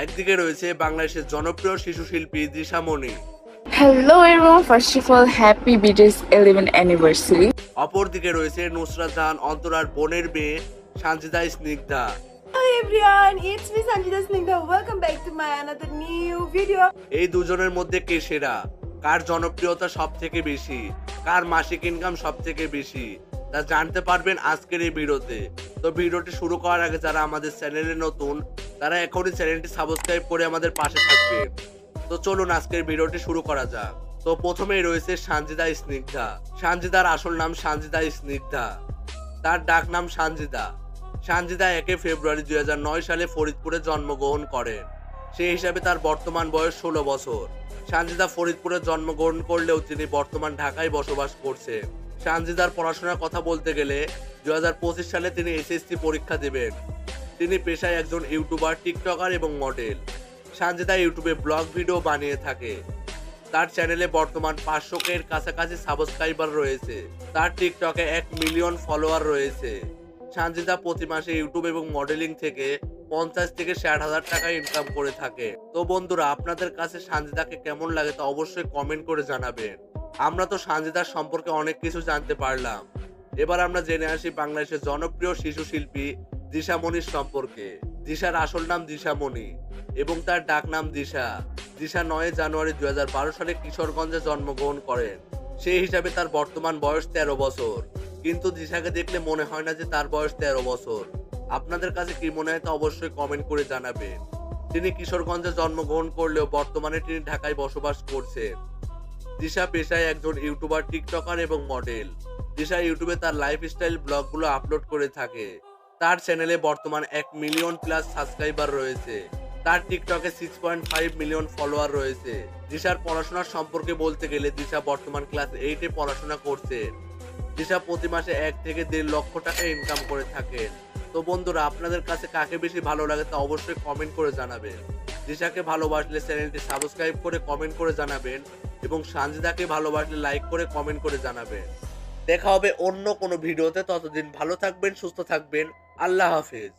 একদিকে রয়েছে বাংলাদেশের জনপ্রিয় শিশু শিল্পী Dishamoni, Hello everyone, first of all, happy BTS 11th anniversary. অপরদিকে রয়েছে নুসরাত জাহান অন্তরার বোনের মেয়ে Sanjida Snigdha. Hi everyone, it's me Sanjita Snigdha. Welcome back to my another new video. এই দুজনের মধ্যে কে সেরা, কার জনপ্রিয়তা সব থেকে বেশি, কার মাসিক ইনকাম সব থেকে বেশি, তা জানতে পারবেন আজকের এই ভিডিওতে। তো ভিডিওটি শুরু করার আগে যারা আমাদের চ্যানেলে নতুন তারা এখনই চ্যানেলটি সাবস্ক্রাইব করে আমাদের পাশে থাকবেন। তো চলুন আজকের ভিডিওটি শুরু করা যাক। তো প্রথমেই রয়েছে সানজিদা স্নিগ্ধা। সানজিদার আসল নাম সানজিদা স্নিগ্ধা, তার ডাক নাম সানজিদা। সানজিদা 1 ফেব্রুয়ারি 2009 সালে ফরিদপুরে জন্মগ্রহণ করেন। সেই হিসাবে তার বর্তমান বয়স 16 বছর। সানজিদা ফরিদপুরে জন্মগ্রহণ করলেও তিনি বর্তমান ঢাকায় বসবাস করছেন। সানজিদার পড়াশোনার কথা বলতে গেলে 2025 সালে তিনি এসএসসি পরীক্ষা দেবেন। তিনি পেশায় একজন ইউটিউবার, টিকটকার এবং মডেল। সানজিদা ইউটিউবে ব্লগ ভিডিও বানিয়ে থাকে। তার চ্যানেলে বর্তমান 500 এর কাছাকাছি সাবস্ক্রাইবার রয়েছে। তার টিকটকে 1 মিলিয়ন ফলোয়ার রয়েছে। সানজিদা প্রতি মাসে ইউটিউব এবং মডেলিং থেকে 50 থেকে 60,000 টাকা ইনকাম করে থাকে। তো বন্ধুরা, আপনাদের কাছে সানজিদাকে কেমন লাগে তা অবশ্যই কমেন্ট করে জানাবেন। আমরা তো সানজিদার সম্পর্কে অনেক কিছু জানতে পারলাম। এবার আমরা জেনে আসি বাংলাদেশের জনপ্রিয় শিশু শিল্পী দিশামণির সম্পর্কে। দিশার আসল নাম দিশামণি এবং তার ডাক নাম দিশা। দিশা 9 জানুয়ারি 2012 সালে কিশোরগঞ্জে জন্মগ্রহণ করেন। সেই হিসাবে তার বর্তমান বয়স 13 বছর। কিন্তু দিশাকে দেখলে মনে হয় না যে তার বয়স 13 বছর। আপনাদের কাছে কি মনে হয় তা অবশ্যই কমেন্ট করে জানাবেন। তিনি কিশোরগঞ্জে জন্মগ্রহণ করলেও বর্তমানে তিনি ঢাকায় বসবাস করছেন। দিশা পেশায় একজন ইউটিউবার, টিকটকার এবং মডেল। দিশা ইউটিউবে তার লাইফস্টাইল ব্লগগুলো আপলোড করে থাকে। তার চ্যানেলে বর্তমান 1 মিলিয়ন প্লাস সাবস্ক্রাইবার রয়েছে। তার টিকটকে 6.5 মিলিয়ন ফলোয়ার রয়েছে। দিশার পড়াশোনার সম্পর্কে বলতে গেলে দিশা বর্তমান ক্লাস 8-এ পড়াশোনা করছেন। দিশা প্রতি মাসে 1 থেকে 1.5 লক্ষ টাকা ইনকাম করে থাকেন। তো বন্ধুরা, আপনাদের কাছে কাকে বেশি ভালো লাগে তা অবশ্যই কমেন্ট করে জানাবেন। দিশাকে ভালোবাসলে চ্যানেলটি সাবস্ক্রাইব করে কমেন্ট করে জানাবেন এবং সানজিদাকে ভালোবাসলে লাইক করে কমেন্ট করে জানাবেন। দেখা হবে অন্য কোনো ভিডিওতে। ততদিন ভালো থাকবেন, সুস্থ থাকবেন। আল্লাহ হাফেজ।